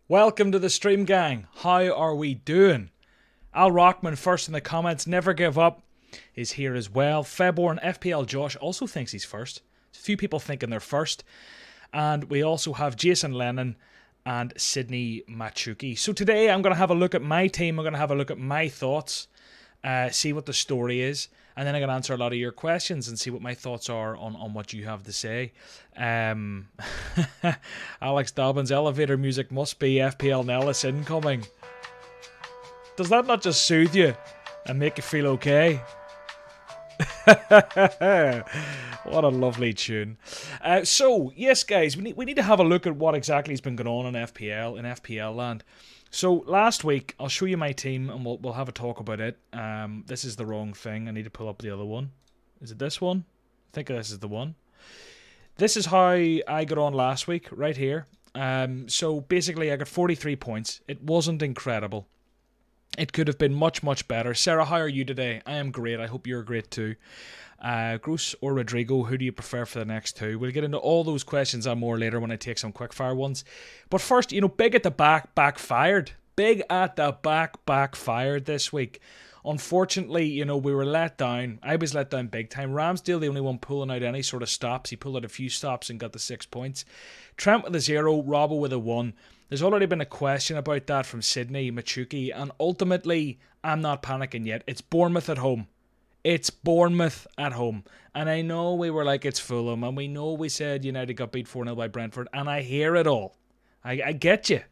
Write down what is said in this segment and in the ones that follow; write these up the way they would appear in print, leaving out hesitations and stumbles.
Welcome to the stream, gang. How are we doing? Al Rockman, first in the comments, never give up, is here as well. Febborn FPL Josh also thinks he's first. A few people thinking they're first. And we also have Jason Lennon and Sydney Machuki. So today I'm going to have a look at my team. I'm going to have a look at my thoughts, see what the story is. And then I'm going to answer a lot of your questions and see what my thoughts are on what you have to say. Alex Dobbins, elevator music must be FPL Nellis incoming. Does that not just soothe you and make you feel okay? What a lovely tune. So, yes, guys, we need to have a look at what exactly has been going on in FPL land. So last week, I'll show you my team and we'll have a talk about it. This is the wrong thing. I need to pull up the other one. Is it this one? I think this is the one. This is how I got on last week, right here. So basically, I got 43 points. It wasn't incredible. It could have been much, much better. Sarah, how are you today? I am great. I hope you're great too. Gross or Rodrigo, who do you prefer for the next two? We'll get into all those questions and more later when I take some quickfire ones. But first, big at the backfired. Big at the backfired this week. Unfortunately, we were let down. I was let down big time. Ramsdale, the only one pulling out any sort of stops. He pulled out a few stops and got the 6 points. Trent with a 0, Robbo with a 1. There's already been a question about that from Sydney Machuki, and ultimately, I'm not panicking yet. It's Bournemouth at home. It's Bournemouth at home. And I know we were like, it's Fulham, and we know we said United got beat 4-0 by Brentford, and I hear it all. I get you.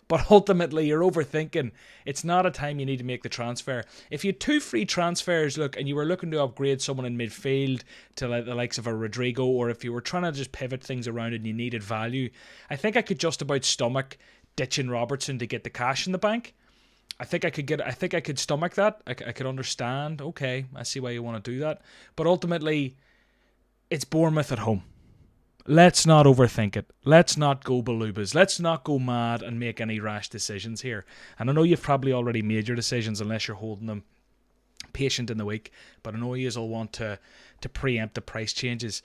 But ultimately, you're overthinking. It's not a time you need to make the transfer. If you had 2 free transfers, and you were looking to upgrade someone in midfield to the likes of a Rodrigo, or if you were trying to just pivot things around and you needed value, I think I could just about stomach ditching Robertson to get the cash in the bank. I think I could stomach that. I could understand. Okay, I see why you want to do that. But ultimately, it's Bournemouth at home. Let's not overthink it. Let's not go balubas. Let's not go mad and make any rash decisions here. And I know you've probably already made your decisions unless you're holding them patient in the week. But I know you'll want to preempt the price changes.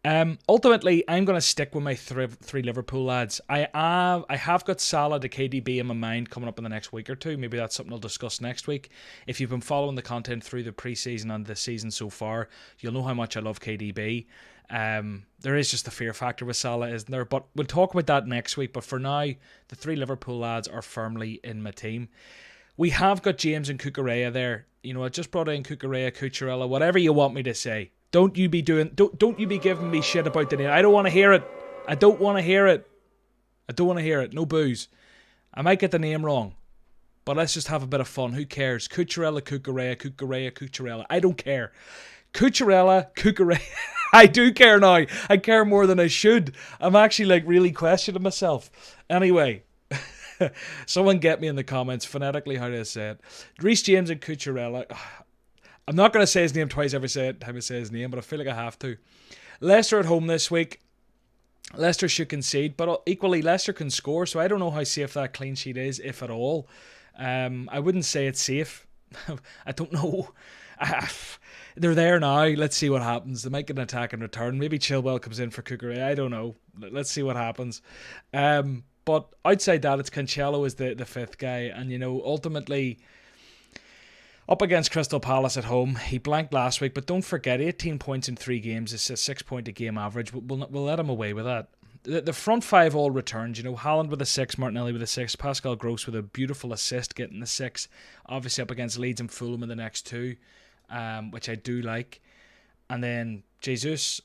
Ultimately, I'm going to stick with my three Liverpool lads. I have got Salah to KDB in my mind coming up in the next week or two. Maybe that's something I'll discuss next week. If you've been following the content through the preseason and the season so far, you'll know how much I love KDB. There is just a fear factor with Salah, isn't there? But we'll talk about that next week. But for now, the 3 Liverpool lads are firmly in my team. We have got James and Cucurella there. I just brought in Cucurella, Cucurella, whatever you want me to say. Don't you be giving me shit about the name. I don't want to hear it. I don't want to hear it. No booze. I might get the name wrong, but let's just have a bit of fun. Who cares? Cucurella, Cucurella. I don't care. Cucurella. I do care now. I care more than I should. I'm actually really questioning myself. Anyway, someone get me in the comments phonetically how to say it. Reece James and Cucurella. I'm not going to say his name twice every time I say his name, but I feel like I have to. Leicester at home this week. Leicester should concede, but equally Leicester can score, so I don't know how safe that clean sheet is, if at all. I wouldn't say it's safe. I don't know. They're there now. Let's see what happens. They might get an attack in return. Maybe Chilwell comes in for Cucurella. I don't know. Let's see what happens. But outside that, it's Cancelo is the fifth guy, and ultimately, up against Crystal Palace at home, he blanked last week, but don't forget, 18 points in 3 games is a 6-point a game average. We'll let him away with that. The front 5 all returned. Haaland with a 6, Martinelli with a 6, Pascal Gross with a beautiful assist getting the 6. Obviously up against Leeds and Fulham in the next 2, which I do like. And then Jesus,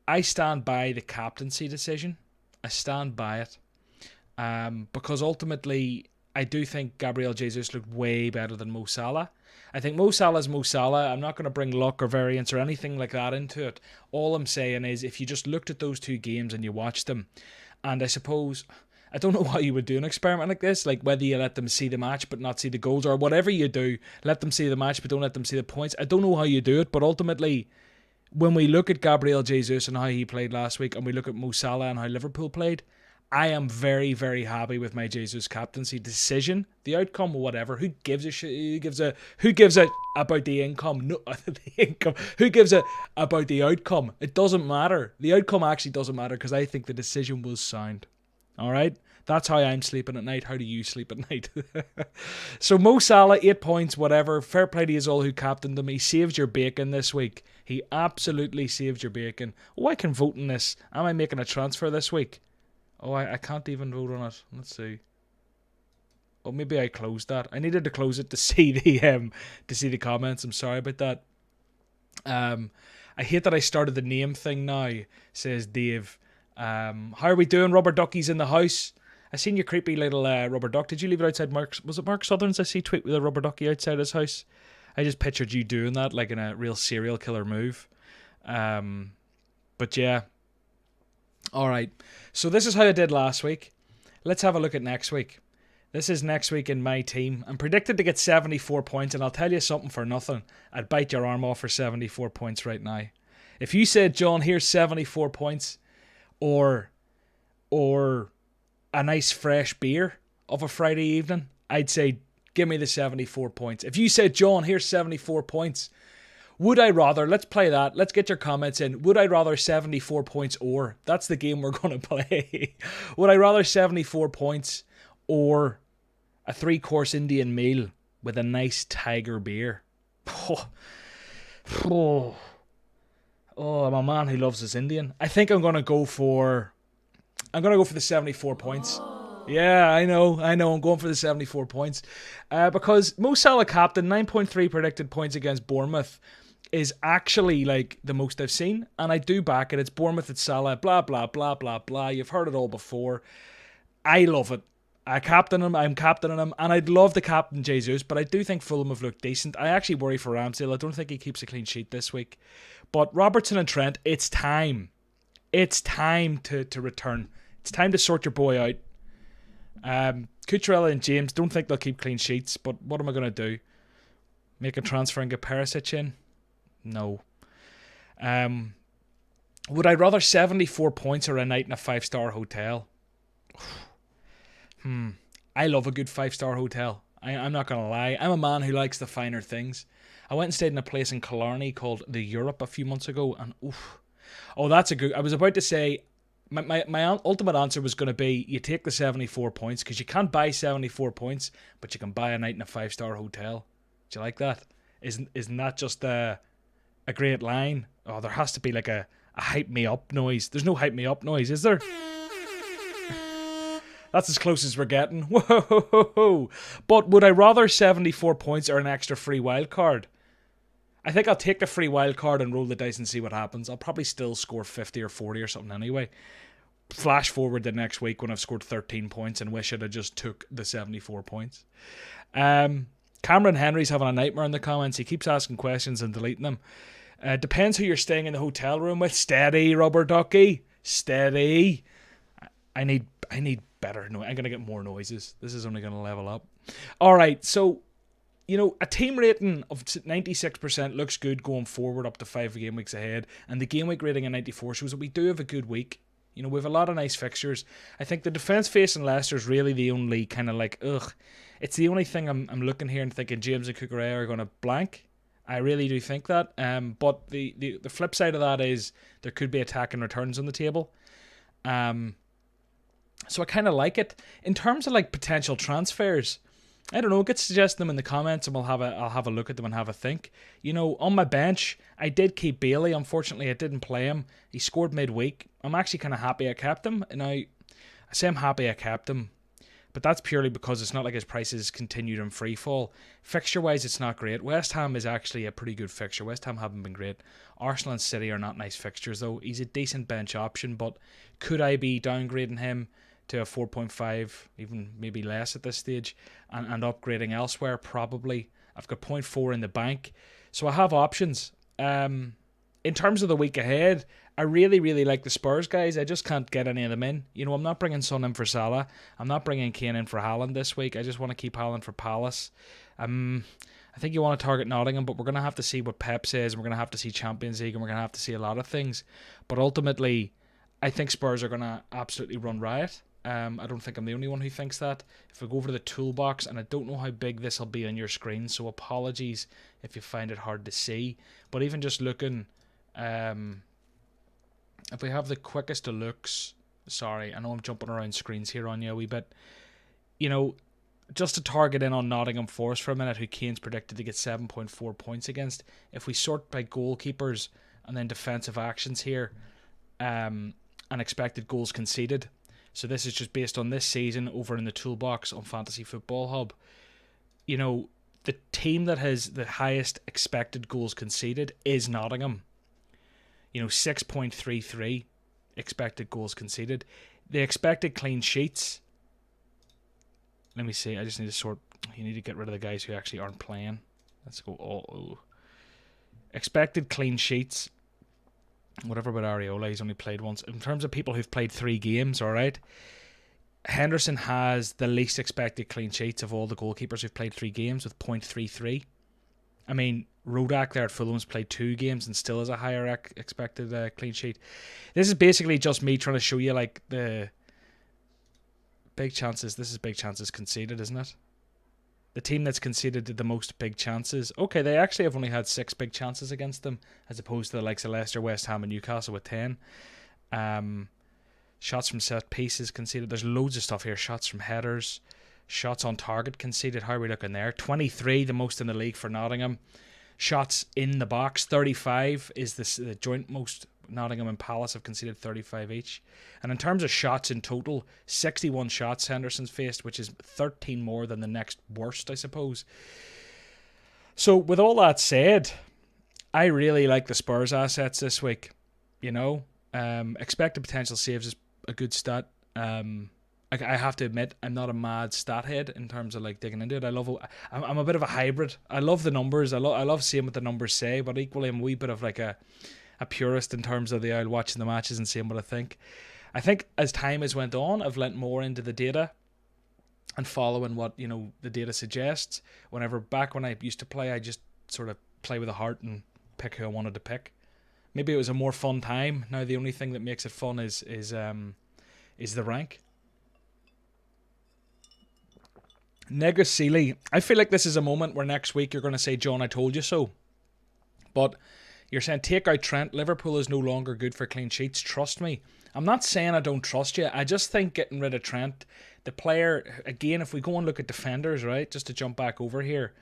I stand by the captaincy decision. I stand by it. Because ultimately, I do think Gabriel Jesus looked way better than Mo Salah. I think Mo Salah's Mo Salah. I'm not going to bring luck or variance or anything like that into it. All I'm saying is if you just looked at those 2 games and you watched them, and I suppose, I don't know how you would do an experiment like this, like whether you let them see the match but not see the goals, or whatever you do, let them see the match but don't let them see the points. I don't know how you do it, but ultimately, when we look at Gabriel Jesus and how he played last week, and we look at Mo Salah and how Liverpool played, I am very, very happy with my Jesus captaincy decision. The outcome, whatever. Who gives a shit? Who gives a about the income? No, the income. Who gives a about the outcome? It doesn't matter. The outcome actually doesn't matter because I think the decision was sound. All right. That's how I'm sleeping at night. How do you sleep at night? So Mo Salah, 8 points, whatever. Fair play to you all who captained him. He saved your bacon this week. He absolutely saved your bacon. Oh, I can vote in this. Am I making a transfer this week? Oh, I can't even vote on it. Let's see. Oh, maybe I closed that. I needed to close it to see the comments. I'm sorry about that. I hate that I started the name thing now, says Dave. How are we doing? Rubber Ducky's in the house. I seen your creepy little rubber duck. Did you leave it outside was it Mark Southern's I see tweet with a rubber ducky outside his house? I just pictured you doing that like in a real serial killer move. But yeah. Alright. So this is how I did last week. Let's have a look at next week. This is next week in my team. I'm predicted to get 74 points, and I'll tell you something for nothing. I'd bite your arm off for 74 points right now. If you said, John, here's 74 points, or a nice fresh beer of a Friday evening, I'd say, give me the 74 points. If you said, John, here's 74 points, would I rather, let's play that, let's get your comments in, would I rather 74 points or, that's the game we're going to play, would I rather 74 points or a 3-course Indian meal with a nice tiger beer? Oh, I'm a man who loves his Indian. I think I'm gonna go for the 74 points. Yeah, I know. I'm going for the 74 points. Because Mo Salah captain, 9.3 predicted points against Bournemouth is actually like the most I've seen, and I do back it. It's Bournemouth, it's Salah, blah blah blah blah blah. You've heard it all before. I love it. I'm captaining him, and I'd love to captain Jesus, but I do think Fulham have looked decent. I actually worry for Ramsdale. I don't think he keeps a clean sheet this week. But Robertson and Trent, it's time. It's time to return. It's time to sort your boy out. Cucurella and James, don't think they'll keep clean sheets, but what am I going to do? Make a transfer and get Perisic in? No. Would I rather 74 points or a night in a 5-star hotel? I love a good 5-star hotel. I'm not going to lie. I'm a man who likes the finer things. I went and stayed in a place in Killarney called the Europe a few months ago, and that's a good... I was about to say, my ultimate answer was going to be, you take the 74 points, because you can't buy 74 points, but you can buy a night in a 5-star hotel. Do you like that? Isn't that just a great line? Oh, there has to be like a hype me up noise. There's no hype me up noise, is there? That's as close as we're getting. Whoa! But would I rather 74 points or an extra free wild card? I think I'll take the free wild card and roll the dice and see what happens. I'll probably still score 50 or 40 or something anyway. Flash forward to next week when I've scored 13 points and wish I'd have just took the 74 points. Cameron Henry's having a nightmare in the comments. He keeps asking questions and deleting them. Depends who you're staying in the hotel room with. Steady, Rubber Ducky. Steady. I need better noise. I'm going to get more noises. This is only going to level up. Alright, so, a team rating of 96% looks good going forward up to 5 game weeks ahead, and the game week rating of 94 shows that we do have a good week. We have a lot of nice fixtures. I think the defence facing Leicester is really the only kind of like, it's the only thing I'm looking here and thinking James and Cucurella are going to blank. I really do think that. But the flip side of that is there could be attack and returns on the table. So I kind of like it. In terms of like potential transfers, I don't know, get suggest them in the comments and I'll have a look at them and have a think. On my bench, I did keep Bailey. Unfortunately, I didn't play him. He scored midweek. I'm actually kind of happy I kept him. Now, I say I'm happy I kept him, but that's purely because it's not like his prices continued in free fall. Fixture-wise, it's not great. West Ham is actually a pretty good fixture. West Ham haven't been great. Arsenal and City are not nice fixtures, though. He's a decent bench option, but could I be downgrading him to a 4.5, even maybe less at this stage, and upgrading elsewhere? Probably. I've got 0.4 in the bank, so I have options. In terms of the week ahead, I really, really like the Spurs guys. I just can't get any of them in. I'm not bringing Son in for Salah. I'm not bringing Kane in for Haaland this week. I just want to keep Haaland for Palace. I think you want to target Nottingham, but we're going to have to see what Pep says, and we're going to have to see Champions League, and we're going to have to see a lot of things. But ultimately, I think Spurs are going to absolutely run riot. I don't think I'm the only one who thinks that. If we go over to the toolbox, and I don't know how big this will be on your screen, so apologies if you find it hard to see. But even just looking, if we have the quickest of looks Sorry, I know I'm jumping around screens here on you a wee bit. You know, just to target in on Nottingham Forest for a minute, who Kane's predicted to get 7.4 points against. If we sort by goalkeepers and then defensive actions here, and expected goals conceded. So this is just based on this season over in the toolbox on Fantasy Football Hub. You know, the team that has the highest expected goals conceded is Nottingham. 6.33 expected goals conceded. The expected clean sheets. Let me see. I just need to sort. You need to get rid of the guys who actually aren't playing. Let's go. Oh. Expected clean sheets. Whatever about Areola, he's only played once. In terms of people who've played 3 games, all right, Henderson has the least expected clean sheets of all the goalkeepers who've played 3 games with 0.33. I mean, Rodak there at Fulham's played 2 games and still has a higher expected clean sheet. This is basically just me trying to show you like the big chances. This is big chances conceded, isn't it? The team that's conceded the most big chances. Okay, they actually have only had 6 big chances against them, as opposed to the likes of Leicester, West Ham and Newcastle with 10. Shots from set pieces conceded. There's loads of stuff here. Shots from headers. Shots on target conceded. How are we looking there? 23, the most in the league for Nottingham. Shots in the box, 35 is the joint most. Nottingham and Palace have conceded 35 each. And in terms of shots in total, 61 shots Henderson's faced, which is 13 more than the next worst, I suppose. So with all that said, I really like the Spurs assets this week. Expected potential saves is a good stat. I have to admit, I'm not a mad stat head in terms of like digging into it. I'm a bit of a hybrid. I love the numbers. I love seeing what the numbers say, but equally I'm a wee bit of like a purist in terms of I'll watching the matches and seeing what I think. I think as time has went on, I've lent more into the data and following what the data suggests. Back when I used to play, I just sort of play with a heart and pick who I wanted to pick. Maybe it was a more fun time. Now the only thing that makes it fun is the rank. Negasili. I feel like this is a moment where next week you're going to say, John, I told you so. But you're saying take out Trent. Liverpool is no longer good for clean sheets. Trust me. I'm not saying I don't trust you. I just think getting rid of Trent, the player, again, if we go and look at defenders, right, just to jump back over here,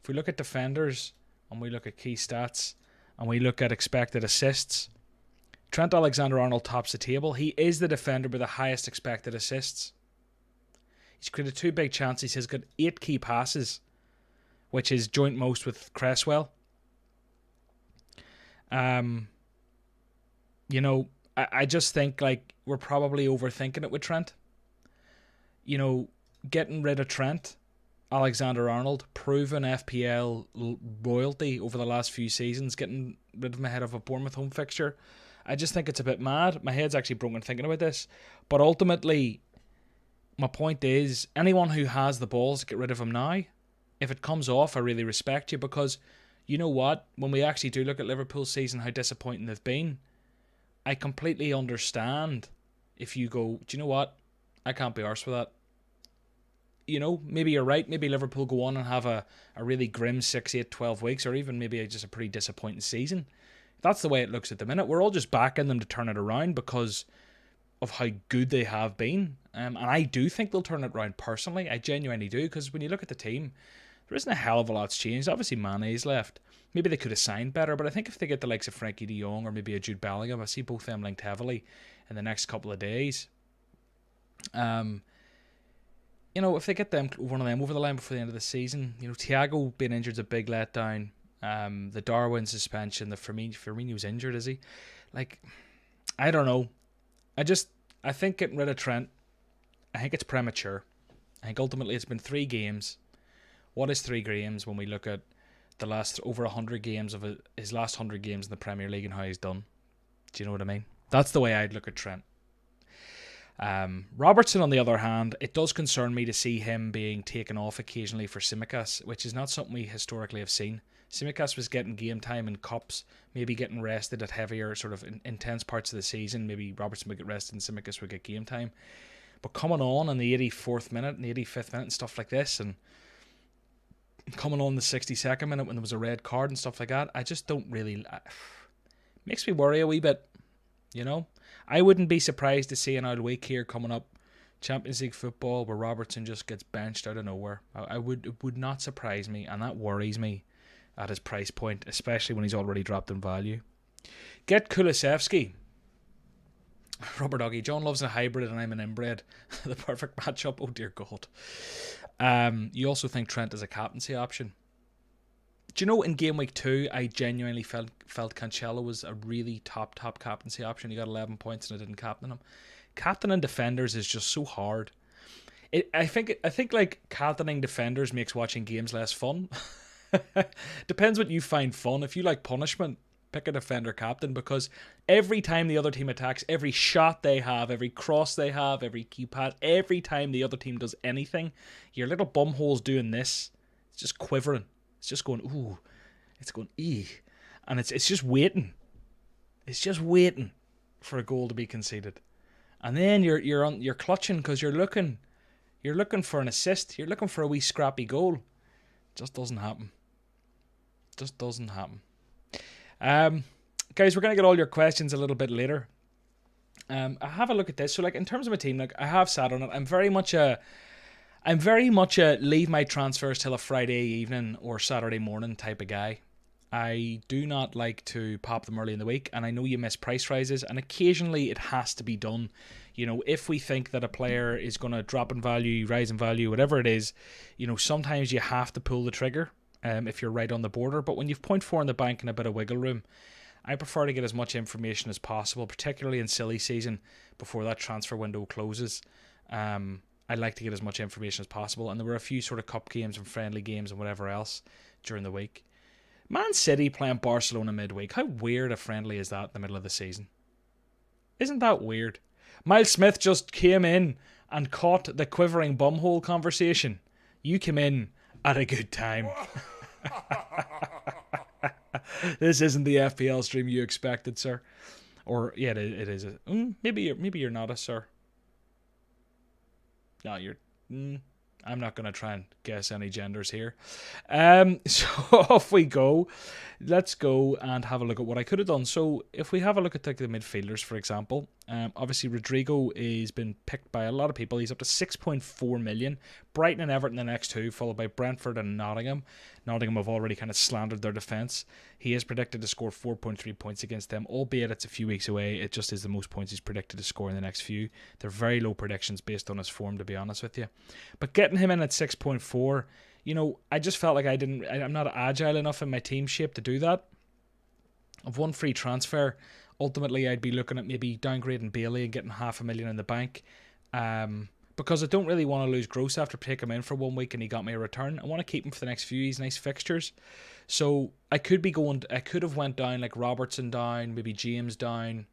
if we look at defenders and we look at key stats and we look at expected assists, Trent Alexander-Arnold tops the table. He is the defender with the highest expected assists. He's created 2 big chances. He's got 8 key passes, which is joint most with Cresswell. I just think like we're probably overthinking it with Trent. Getting rid of Trent Alexander-Arnold, proven FPL royalty over the last few seasons, getting rid of him ahead of a Bournemouth home fixture. I just think it's a bit mad. My head's actually broken thinking about this. But ultimately, my point is, anyone who has the balls, get rid of him now. If it comes off, I really respect you, because you know what? When we actually do look at Liverpool's season, how disappointing they've been, I completely understand if you go, do you know what? I can't be arsed with that. Maybe you're right. Maybe Liverpool go on and have a really grim 6, 8, 12 weeks, or even maybe just a pretty disappointing season. That's the way it looks at the minute. We're all just backing them to turn it around because of how good they have been. And I do think they'll turn it around personally. I genuinely do, because when you look at the team, there isn't a hell of a lot's changed. Obviously, Mane's left. Maybe they could have signed better, but I think if they get the likes of Frankie de Jong or maybe a Jude Bellingham, I see both of them linked heavily in the next couple of days. If they get one of them over the line before the end of the season, Thiago being injured is a big letdown. The Darwin suspension, the Firmino's injured, is he? I don't know. I think getting rid of Trent, I think it's premature. I think ultimately it's been 3 games. What is 3 games when we look at the last over 100 games of his last 100 games in the Premier League and how he's done? Do you know what I mean? That's the way I'd look at Trent. Robertson, on the other hand, it does concern me to see him being taken off occasionally for Tsimikas, which is not something we historically have seen. Tsimikas was getting game time in cups, maybe getting rested at heavier sort of intense parts of the season. Maybe Robertson would get rested and Tsimikas would get game time. But coming on in the 84th minute and the 85th minute and stuff like this, and coming on the 62nd minute when there was a red card and stuff like that, I just don't really... makes me worry a wee bit, I wouldn't be surprised to see an old week here coming up. Champions League football where Robertson just gets benched out of nowhere. It would not surprise me, and that worries me at his price point, especially when he's already dropped in value. Get Kulusevski. Rubber doggy. John loves a hybrid and I'm an inbred. The perfect matchup. Oh dear God. You also think Trent is a captaincy option. Do you know in game week 2 I genuinely felt Cancelo was a really top captaincy option. He got 11 points and I didn't captain him. Captaining defenders is just so hard. I think like captaining defenders makes watching games less fun. Depends what you find fun. If you like punishment, pick a defender captain, because every time the other team attacks, every shot they have, every cross they have, every key pass, every time the other team does anything, your little bumhole's doing this. It's just quivering. It's just going, ooh. It's going, ee. And it's just waiting. It's just waiting for a goal to be conceded. And then you're clutching because you're looking for an assist. You're looking for a wee scrappy goal. It just doesn't happen. Just doesn't happen. Guys, we're gonna get all your questions a little bit later. I have a look at this. So, like in terms of my team, like I have sat on it. I'm very much a leave my transfers till a Friday evening or Saturday morning type of guy. I do not like to pop them early in the week, and I know you miss price rises, and occasionally it has to be done. You know, if we think that a player is going to drop in value, rise in value, whatever it is, you know, sometimes you have to pull the trigger if you're right on the border. But when you've 0.4 in the bank and a bit of wiggle room, I prefer to get as much information as possible, particularly in silly season before that transfer window closes. I like to get as much information as possible, and there were a few sort of cup games and friendly games and whatever else during the week. Man City playing Barcelona midweek. How weird a friendly is that in the middle of the season? Isn't that weird? Miles Smith just came in and caught the quivering bumhole conversation. You came in at a good time. This isn't the FPL stream you expected, sir. Or, yeah, it is. Maybe you're not a sir. No, you're... I'm not going to try and guess any genders here. So off we go. Let's go and have a look at what I could have done. So if we have a look at like the midfielders, for example, obviously Rodrigo has been picked by a lot of people. He's up to 6.4 million. Brighton and Everton the next two, followed by Brentford and Nottingham. Nottingham have already kind of slandered their defence. He is predicted to score 4.3 points against them, albeit it's a few weeks away. It just is the most points he's predicted to score in the next few. They're very low predictions based on his form, to be honest with you. But getting him in at 6.4, you know, I just felt like I'm not agile enough in my team shape to do that. Of one free transfer, ultimately I'd be looking at maybe downgrading Bailey and getting $500,000 in the bank. Because I don't really want to lose Gross after taking him in for 1 week and he got me a return. I want to keep him for the next few. He's nice fixtures. So I could have went down like Robertson down, maybe James down.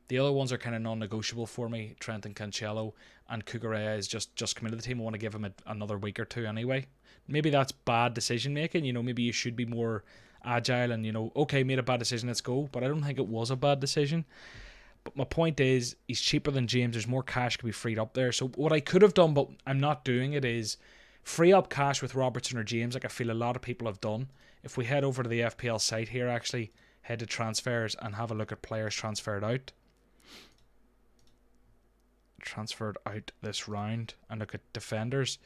The other ones are kind of non-negotiable for me. Trent and Cancelo, and Cucurella is just come into the team. I want to give him another week or two anyway. Maybe that's bad decision making. You know, maybe you should be more agile and, you know, okay, made a bad decision, let's go. But I don't think it was a bad decision. But my point is, he's cheaper than James. There's more cash could be freed up there. So what I could have done, but I'm not doing it, is free up cash with Robertson or James, like I feel a lot of people have done. If we head over to the FPL site here, actually, head to transfers and have a look at players transferred out. Transferred out this round and look at defenders.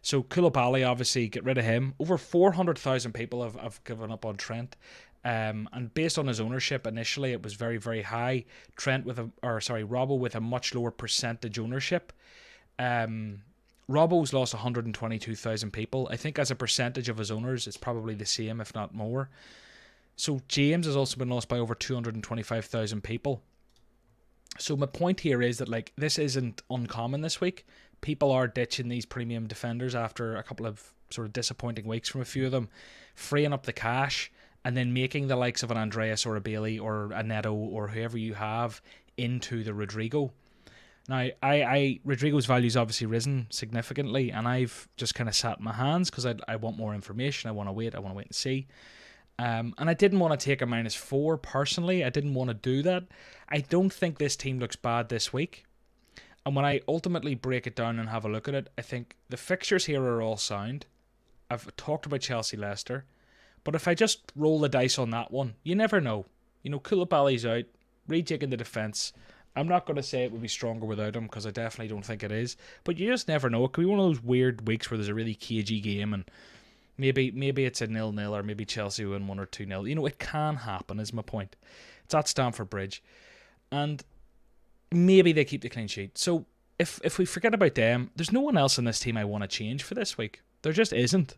So Koulibaly, obviously, get rid of him. Over 400,000 people have given up on Trent. And based on his ownership, initially it was very, very high. Robbo with a much lower percentage ownership. Robbo's lost 122,000 people. I think as a percentage of his owners, it's probably the same, if not more. So James has also been lost by over 225,000 people. So my point here is that like this isn't uncommon this week. People are ditching these premium defenders after a couple of sort of disappointing weeks from a few of them, freeing up the cash, and then making the likes of an Andreas or a Bailey or a Neto or whoever you have into the Rodrigo. Now, Rodrigo's value's obviously risen significantly, and I've just kind of sat in my hands because I want more information. I want to wait and see. And I didn't want to take a -4 personally. I didn't want to do that. I don't think this team looks bad this week. And when I ultimately break it down and have a look at it, I think the fixtures here are all sound. I've talked about Chelsea-Leicester. But if I just roll the dice on that one, you never know. You know, Koulibaly's out, rejigging the defence, I'm not going to say it would be stronger without him because I definitely don't think it is. But you just never know. It could be one of those weird weeks where there's a really cagey game and maybe it's a 0-0 or maybe Chelsea win 1 or 2-0. You know, it can happen, is my point. It's at Stamford Bridge. And maybe they keep the clean sheet. So if we forget about them, there's no one else in this team I want to change for this week. There just isn't.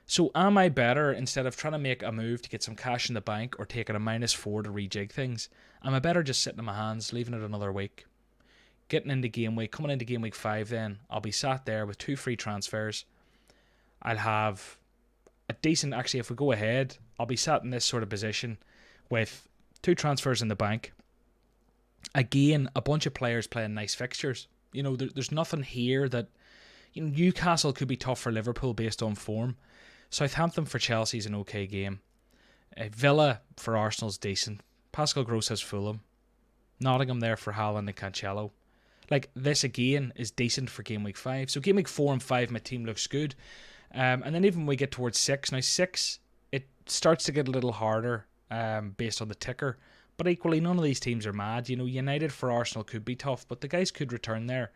So am I better, instead of trying to make a move to get some cash in the bank or taking a -4 to rejig things, am I better just sitting in my hands, leaving it another week? Getting into game week, coming into game week 5 then, I'll be sat there with 2 free transfers. I'll have a decent, actually if we go ahead, I'll be sat in this sort of position with 2 transfers in the bank. Again, a bunch of players playing nice fixtures. You know, there's nothing here that, you know, Newcastle could be tough for Liverpool based on form. Southampton for Chelsea is an okay game. Villa for Arsenal's decent. Pascal Gross has Fulham. Nottingham there for Haaland and Cancelo. Like, this again is decent for game week 5. So game week 4 and 5, my team looks good. And then even when we get towards 6, now 6, it starts to get a little harder based on the ticker. But equally, none of these teams are mad. You know, United for Arsenal could be tough, but the guys could return there.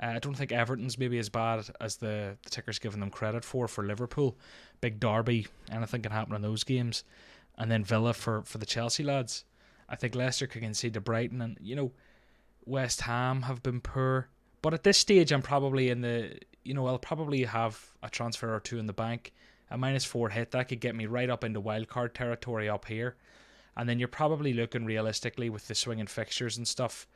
I don't think Everton's maybe as bad as the ticker's giving them credit for Liverpool. Big derby, anything can happen in those games. And then Villa for the Chelsea lads. I think Leicester could concede to Brighton, and, you know, West Ham have been poor. But at this stage, I'm probably in the, you know, I'll probably have a transfer or 2 in the bank. A -4 hit, that could get me right up into wildcard territory up here. And then you're probably looking realistically with the swinging fixtures and stuff.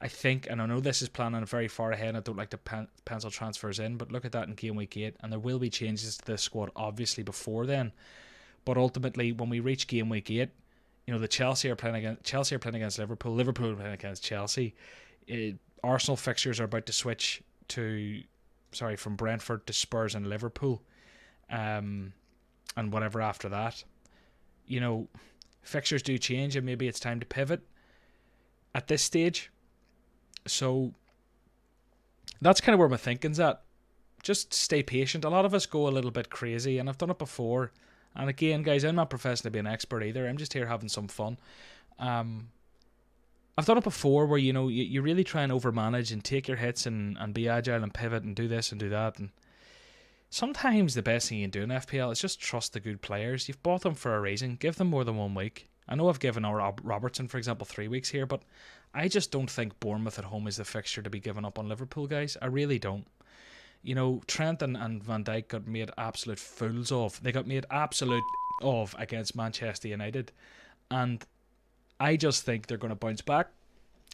I think, and I know this is planning very far ahead, and I don't like to pencil transfers in, but look at that in game week 8, and there will be changes to the squad obviously before then. But ultimately, when we reach game week 8, you know, the Chelsea are playing against Liverpool, Liverpool are playing against Chelsea. Arsenal fixtures are about to switch from Brentford to Spurs and Liverpool, and whatever after that. You know, fixtures do change, and maybe it's time to pivot at this stage. So that's kind of where my thinking's at. Just stay patient. A lot of us go a little bit crazy, and I've done it before. And again, guys, I'm not professing to be an expert either. I'm just here having some fun. I've done it before where, you know, you really try and overmanage and take your hits and be agile and pivot and do this and do that. And sometimes the best thing you can do in FPL is just trust the good players. You've bought them for a reason. Give them more than 1 week. I know I've given our Robertson, for example, 3 weeks here, but I just don't think Bournemouth at home is the fixture to be given up on Liverpool, guys. I really don't. You know, Trent and Van Dijk got made absolute fools of. They got made absolute of against Manchester United. And I just think they're going to bounce back.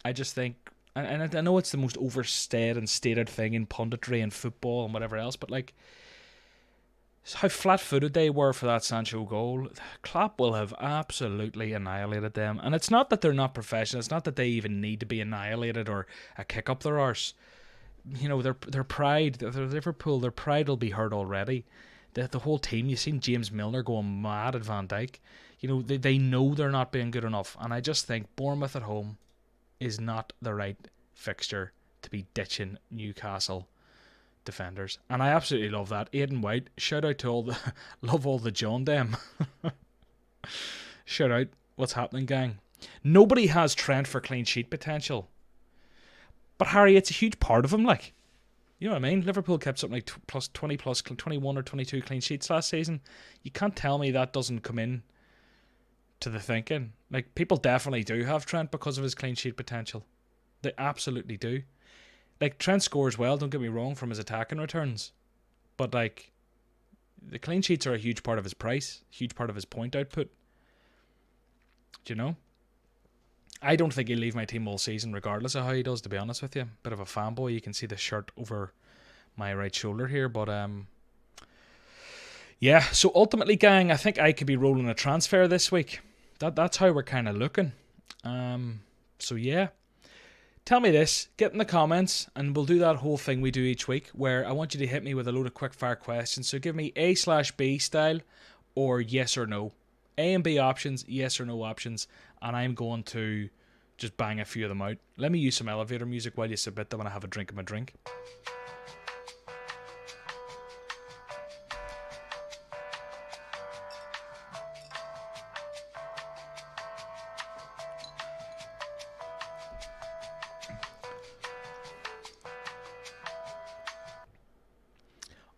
I just think, and I know it's the most overstated and stated thing in punditry and football and whatever else, but like, how flat-footed they were for that Sancho goal. Klopp will have absolutely annihilated them. And it's not that they're not professional. It's not that they even need to be annihilated or a kick up their arse. You know, their pride, their Liverpool, their pride will be hurt already. The whole team, you've seen James Milner going mad at Van Dijk. You know, they know they're not being good enough. And I just think Bournemouth at home is not the right fixture to be ditching Newcastle defenders. And I absolutely love that. Aidan White, shout out to love all the John Dem. Shout out. What's happening, gang? Nobody has Trent for clean sheet potential. But Harry, it's a huge part of him, like. You know what I mean? Liverpool kept something like plus 21 or 22 clean sheets last season. You can't tell me that doesn't come in to the thinking. Like, people definitely do have Trent because of his clean sheet potential. They absolutely do. Like, Trent scores well, don't get me wrong, from his attacking returns. But, like, the clean sheets are a huge part of his price, huge part of his point output. Do you know? I don't think he'll leave my team all season regardless of how he does, to be honest with you. Bit of a fanboy. You can see the shirt over my right shoulder here. But, yeah. So, ultimately, gang, I think I could be rolling a transfer this week. That's how we're kind of looking. So, yeah. Tell me this. Get in the comments, and we'll do that whole thing we do each week, where I want you to hit me with a load of quick-fire questions. So, give me A/B style or yes or no. A and B options, yes or no options, and I'm going to just bang a few of them out. Let me use some elevator music while you submit them and I have a drink of my drink.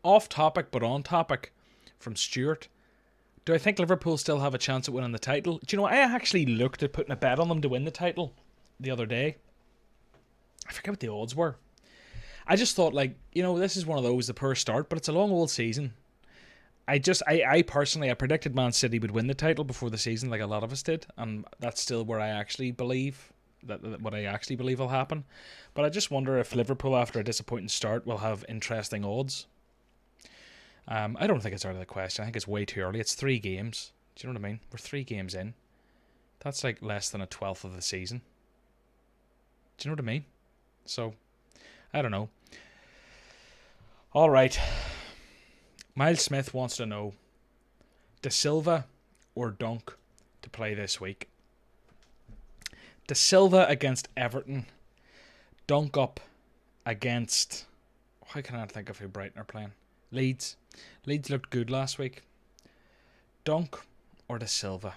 Off topic, but on topic, from Stuart. Do I think Liverpool still have a chance at winning the title? Do you know, I actually looked at putting a bet on them to win the title the other day. I forget what the odds were. I just thought, like, you know, this is one of those, the poor start, but it's a long old season. I personally, I predicted Man City would win the title before the season, like a lot of us did, and that's still where I actually believe, what I actually believe will happen. But I just wonder if Liverpool, after a disappointing start, will have interesting odds. I don't think it's out of the question. I think it's way too early. It's 3 games. Do you know what I mean? We're 3 games in. That's like less than a 12th of the season. Do you know what I mean? So, I don't know. All right. Miles Smith wants to know, De Silva or Dunk to play this week? De Silva against Everton. Dunk up against... Why can I think of who Brighton are playing? Leeds. Leeds looked good last week. Dunk or De Silva?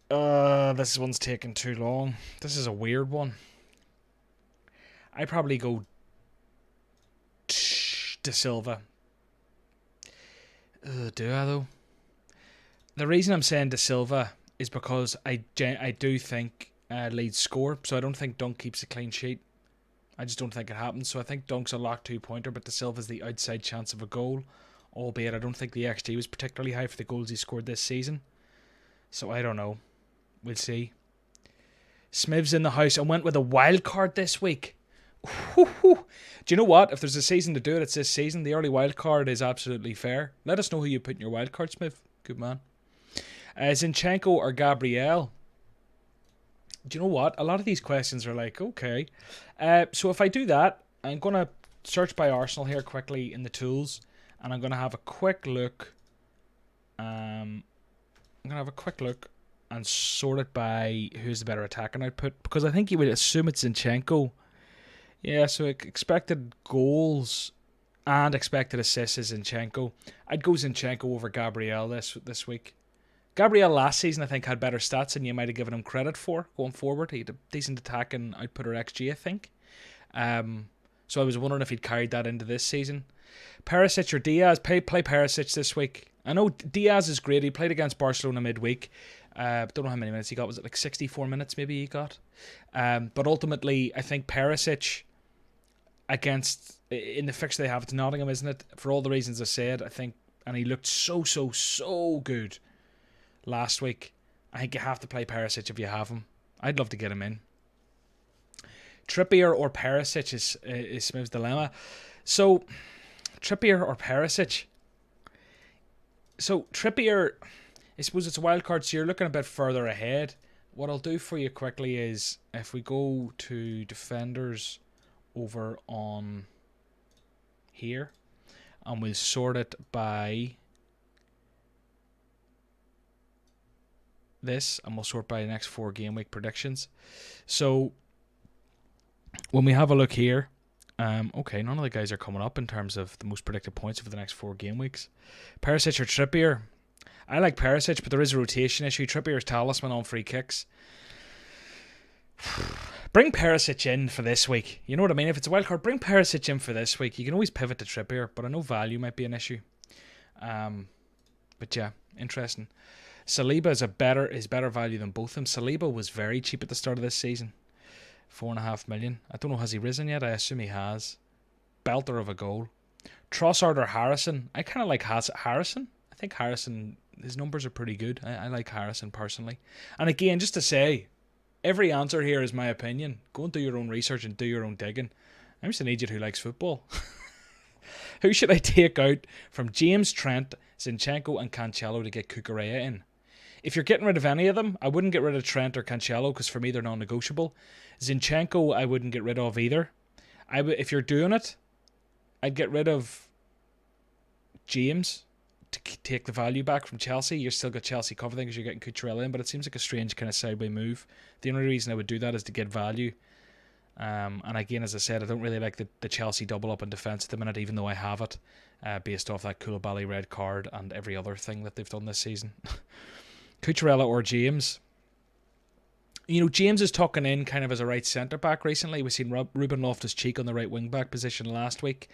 This one's taking too long. This is a weird one. I probably go De Silva. Do I though? The reason I'm saying De Silva is because I do think Leeds score, so I don't think Dunk keeps a clean sheet. I just don't think it happens. So I think Dunk's a lock 2-pointer, but De Silva's the outside chance of a goal, albeit I don't think the XG was particularly high for the goals he scored this season. So I don't know. We'll see. Smiv's in the house and went with a wild card this week. Do you know what? If there's a season to do it, it's this season. The early wild card is absolutely fair. Let us know who you put in your wild card, Smiv. Good man. Zinchenko or Gabriel? Do you know what? A lot of these questions are like, okay. So if I do that, I'm going to search by Arsenal here quickly in the tools, and I'm going to have a quick look. I'm going to have a quick look and sort it by who's the better attacking output, because I think you would assume it's Zinchenko. Yeah, so expected goals and expected assists is Zinchenko. I'd go Zinchenko over Gabriel this week. Gabriel last season, I think, had better stats than you might have given him credit for going forward. He had a decent attacking output or XG, I think. So I was wondering if he'd carried that into this season. Perisic or Diaz? Play Perisic this week. I know Diaz is great. He played against Barcelona midweek. Don't know how many minutes he got. Was it like 64 minutes maybe he got? But ultimately, I think Perisic in the fixture they have, it's Nottingham, isn't it? For all the reasons I said, I think, and he looked so good last week. I think you have to play Perisic if you have him. I'd love to get him in. Trippier or Perisic is Smith's dilemma. So, Trippier or Perisic? So, Trippier, I suppose it's a wild card, so you're looking a bit further ahead. What I'll do for you quickly is, if we go to defenders over on here, and we'll sort it by this, and we'll sort by the next 4 game week predictions. So when we have a look here, okay, none of the guys are coming up in terms of the most predicted points over the next 4 game weeks. Perisic or Trippier? I like Perisic, but there is a rotation issue. Trippier's talisman on free kicks. Bring Perisic in for this week. You know what I mean? If it's a wild card, bring Perisic in for this week. You can always pivot to Trippier, but I know value might be an issue. But yeah, interesting. Saliba is better value than both of them. Saliba was very cheap at the start of this season. 4.5 million. I don't know, has he risen yet? I assume he has. Belter of a goal. Trossard or Harrison? I kind of like Harrison. I think Harrison, his numbers are pretty good. I like Harrison personally. And again, just to say, every answer here is my opinion. Go and do your own research and do your own digging. I'm just an idiot who likes football. Who should I take out from James, Trent, Zinchenko and Cancelo to get Cucurella in? If you're getting rid of any of them, I wouldn't get rid of Trent or Cancelo because for me they're non-negotiable. Zinchenko I wouldn't get rid of either. If you're doing it, I'd get rid of James to take the value back from Chelsea. You're still got Chelsea covered because you're getting Cucurella in, but it seems like a strange kind of sideways move. The only reason I would do that is to get value. And again, as I said, I don't really like the Chelsea double up in defence at the minute, even though I have it, based off that Koulibaly red card and every other thing that they've done this season. Cucurella or James? James is tucking in kind of as a right centre-back recently. We've seen Ruben Loftus-Cheek on the right wing-back position last week.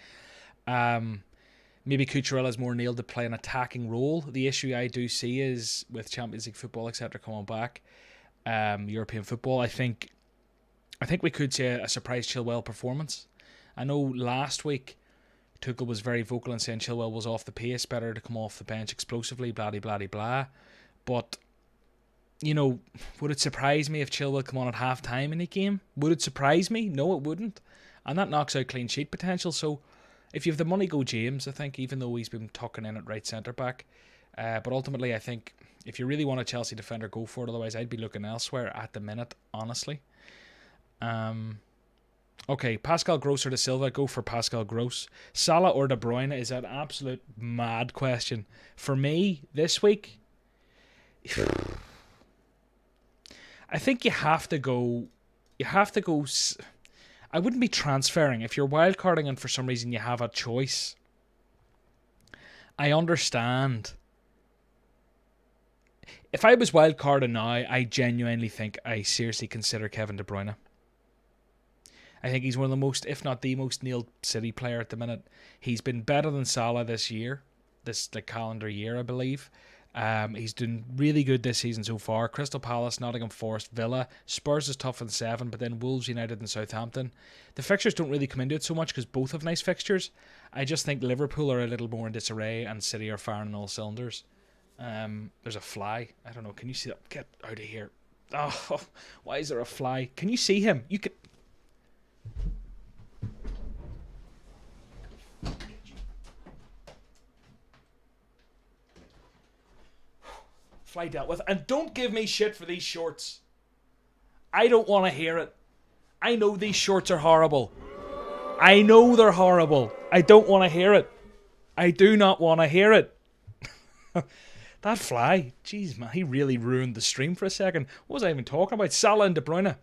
Maybe Cucurella's more nailed to play an attacking role. The issue I do see is with Champions League football, etc., coming back, European football, I think we could see a surprise Chilwell performance. I know last week Tuchel was very vocal in saying Chilwell was off the pace, better to come off the bench explosively, blah, blah, blah, blah. But, would it surprise me if Chilwell come on at half-time in a game? Would it surprise me? No, it wouldn't. And that knocks out clean sheet potential. So if you have the money, go James, I think, even though he's been tucking in at right centre-back. But ultimately, I think if you really want a Chelsea defender, go for it. Otherwise, I'd be looking elsewhere at the minute, honestly. Okay, Pascal Gross or De Silva, go for Pascal Gross. Salah or De Bruyne is an absolute mad question. For me, this week, I think you have to go. I wouldn't be transferring. If you're wildcarding and for some reason you have a choice, I understand. If I was wildcarding now, I genuinely think I seriously consider Kevin De Bruyne. I think he's one of the most, if not the most, nailed City player at the minute. He's been better than Salah this calendar year, I believe. He's doing really good this season so far. Crystal Palace, Nottingham Forest, Villa. Spurs is tough in 7, but then Wolves, United and Southampton. The fixtures don't really come into it so much because both have nice fixtures. I just think Liverpool are a little more in disarray and City are firing on all cylinders. There's a fly. I don't know. Can you see that? Get out of here. Oh, why is there a fly? Can you see him? You can... Fly dealt with. And don't give me shit for these shorts. I don't want to hear it. I know these shorts are horrible. I know they're horrible. I don't want to hear it. I do not want to hear it. That fly. Jeez, man. He really ruined the stream for a second. What was I even talking about? Salah and De Bruyne.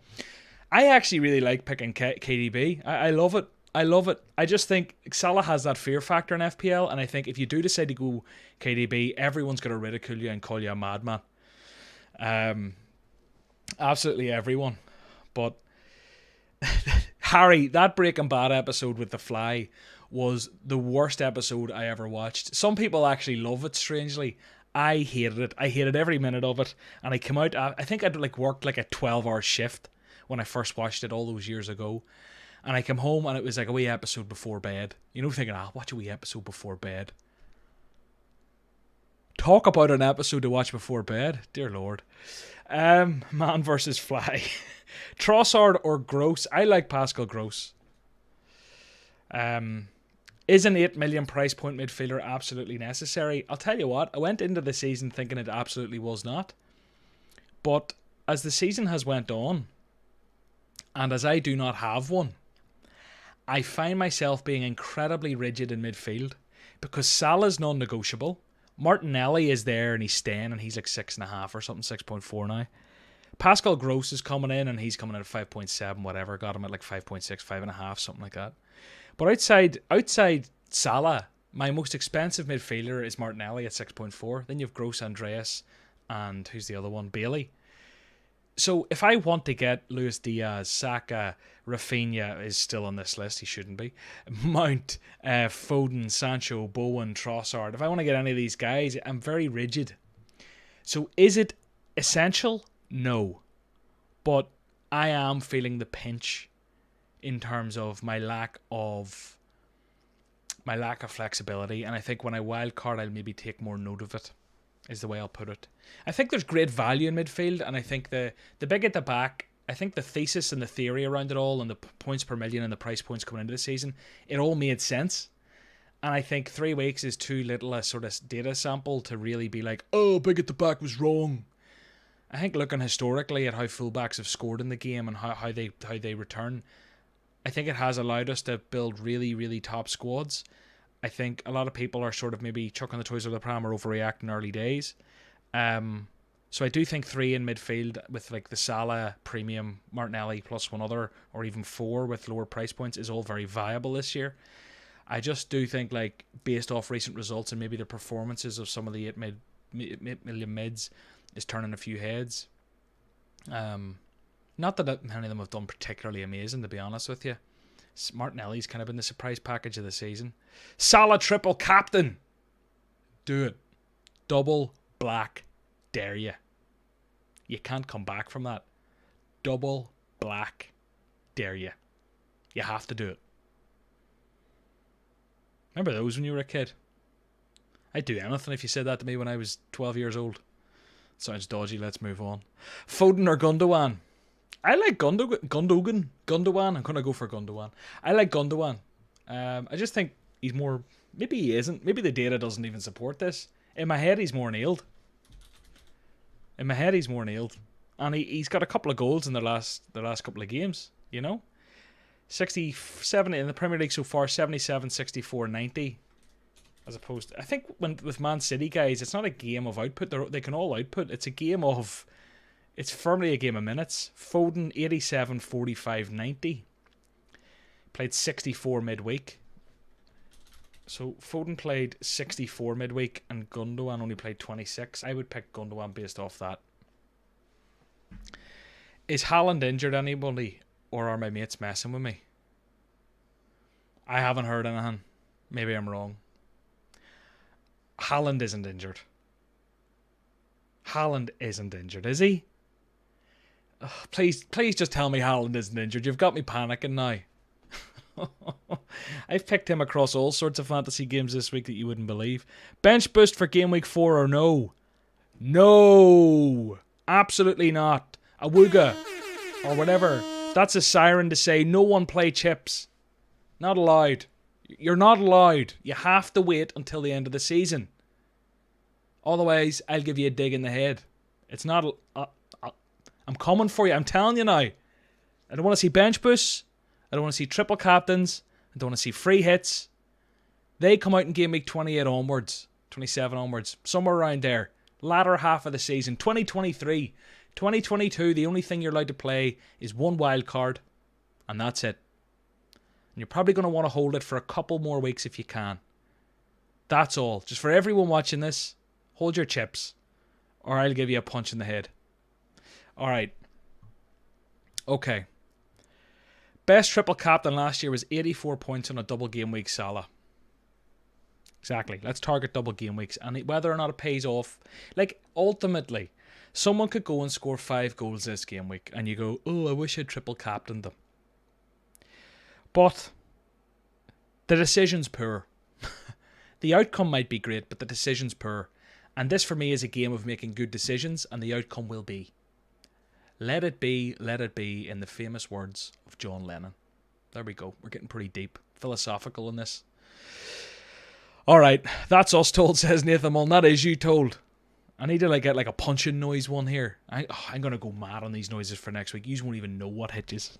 I actually really like picking KDB. I love it. I love it. I just think Salah has that fear factor in FPL, and I think if you do decide to go KDB, everyone's going to ridicule you and call you a madman. Absolutely everyone. But Harry, that Breaking Bad episode with the fly was the worst episode I ever watched. Some people actually love it, strangely. I hated it. I hated every minute of it. And I came out, I think I'd worked like a 12-hour shift when I first watched it all those years ago. And I came home and it was like a wee episode before bed. Thinking, watch a wee episode before bed. Talk about an episode to watch before bed. Dear Lord. Man versus fly. Trossard or Gross? I like Pascal Gross. Is an 8 million price point midfielder absolutely necessary? I'll tell you what, I went into the season thinking it absolutely was not. But as the season has went on, and as I do not have one, I find myself being incredibly rigid in midfield because Salah's non-negotiable. Martinelli is there and he's staying and he's like 6.5 or something, 6.4 now. Pascal Gross is coming in and he's coming in at 5.7, whatever. Got him at like 5.6, 5.5, something like that. But outside Salah, my most expensive midfielder is Martinelli at 6.4. Then you have Gross, Andreas, and who's the other one? Bailey. So if I want to get Luis Diaz, Saka, Rafinha is still on this list. He shouldn't be. Mount, Foden, Sancho, Bowen, Trossard. If I want to get any of these guys, I'm very rigid. So is it essential? No. But I am feeling the pinch in terms of my lack of flexibility. And I think when I wildcard, I'll maybe take more note of it. Is the way I'll put it. I think there's great value in midfield, and I think the big at the back, I think the thesis and the theory around it all, and the points per million and the price points coming into the season, it all made sense. And I think 3 weeks is too little a sort of data sample to really be like, oh, big at the back was wrong. I think looking historically at how fullbacks have scored in the game and how they return, I think it has allowed us to build really, really top squads. I think a lot of people are sort of maybe chucking the toys of the pram or overreacting early days. So I do think 3 in midfield with like the Salah premium, Martinelli plus one other, or even 4 with lower price points is all very viable this year. I just do think, like, based off recent results and maybe the performances of some of the 8 million mids is turning a few heads. Not that many of them have done particularly amazing, to be honest with you. Martinelli's kind of been the surprise package of the season. Salah triple captain. Do it. Double black. Dare you. You can't come back from that. Double black. Dare you. You have to do it. Remember those when you were a kid? I'd do anything if you said that to me when I was 12 years old. Sounds dodgy, let's move on. Foden or Gundogan? I like Gundogan. I'm going to go for Gundogan. I like Gundogan. I just think he's more... Maybe he isn't. Maybe the data doesn't even support this. In my head, he's more nailed. And he's got a couple of goals in the last couple of games, you know? 67 in the Premier League so far, 77, 64, 90. As opposed to, I think with Man City, guys, it's not a game of output. They can all output. It's a game of... It's firmly a game of minutes. Foden, 87, 45, 90. Played 64 midweek. So Foden played 64 midweek and Gundogan only played 26. I would pick Gundogan based off that. Is Haaland injured, anybody? Or are my mates messing with me? I haven't heard anything. Maybe I'm wrong. Haaland isn't injured. Haaland isn't injured, is he? Ugh, please just tell me Haaland isn't injured. You've got me panicking now. I've picked him across all sorts of fantasy games this week that you wouldn't believe. Bench boost for game week 4 or no? No! Absolutely not. Awooga. Or whatever. That's a siren to say no one play chips. Not allowed. You're not allowed. You have to wait until the end of the season. Otherwise, I'll give you a dig in the head. It's not... I'm coming for you. I'm telling you now. I don't want to see bench boosts. I don't want to see triple captains. I don't want to see free hits. They come out in game week 28 onwards. 27 onwards. Somewhere around there. Latter half of the season. 2023. 2022, the only thing you're allowed to play is one wild card. And that's it. And you're probably going to want to hold it for a couple more weeks if you can. That's all. Just for everyone watching this, hold your chips. Or I'll give you a punch in the head. Alright. Okay. Best triple captain last year was 84 points on a double game week Salah. Exactly. Let's target double game weeks. And whether or not it pays off. Like, ultimately, someone could go and score 5 goals this game week. And you go, oh, I wish I'd triple captained them. But the decision's poor. The outcome might be great, but the decision's poor. And this for me is a game of making good decisions, and the outcome will be. Let it be, in the famous words of John Lennon. There we go. We're getting pretty deep, philosophical in this. Alright, that's us told, says Nathan Mullen. That is you told. I need to get a punching noise one here. I'm going to go mad on these noises for next week. You won't even know what hitches.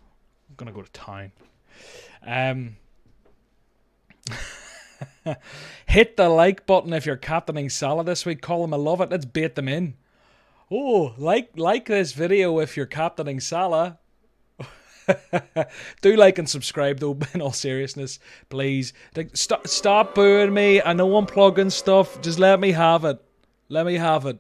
I'm going to go to town. Hit the like button if you're captaining Salah this week. Call him, I love it. Let's bait them in. Oh, like this video if you're captaining Salah. Do like and subscribe though, in all seriousness, please. Stop booing me. I know I'm plugging stuff. Just let me have it. Let me have it.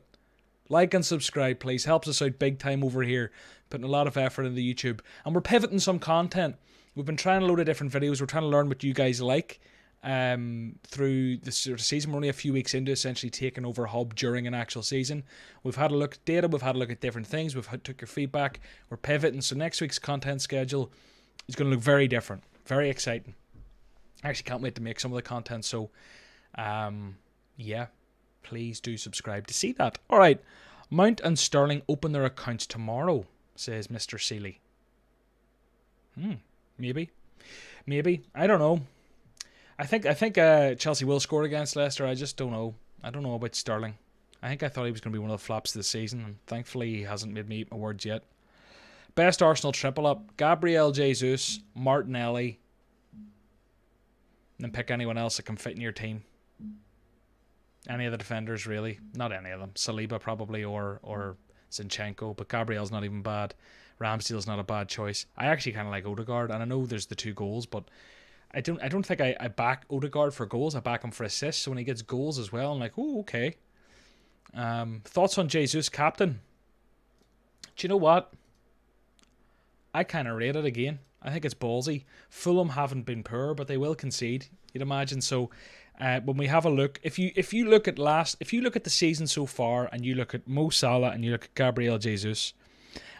Like and subscribe, please. Helps us out big time over here. Putting a lot of effort into YouTube. And we're pivoting some content. We've been trying a load of different videos. We're trying to learn what you guys like. Through the sort of season. We're only a few weeks into essentially taking over Hub during an actual season. We've had a look at data, we've had a look at different things, took your feedback, we're pivoting, so next week's content schedule is going to look very different, very exciting. I actually can't wait to make some of the content, so yeah, please do subscribe to see that. Alright, Mount and Sterling open their accounts tomorrow, says Mr. Seeley. Maybe, I don't know. I think Chelsea will score against Leicester. I just don't know. I don't know about Sterling. I thought he was going to be one of the flops of the season, and thankfully he hasn't made me eat my words yet. Best Arsenal triple up: Gabriel Jesus, Martinelli, and then pick anyone else that can fit in your team. Any of the defenders, really. Not any of them. Saliba probably, or Zinchenko, but Gabriel's not even bad. Ramsdale's not a bad choice. I actually kind of like Odegaard, and I know there's the 2 goals, but I don't think I back Odegaard for goals. I back him for assists. So when he gets goals as well, I'm like, oh, okay. Thoughts on Jesus, captain? Do you know what? I kind of rate it again. I think it's ballsy. Fulham haven't been poor, but they will concede, you'd imagine. So when we have a look, if you look at the season so far, and you look at Mo Salah and you look at Gabriel Jesus,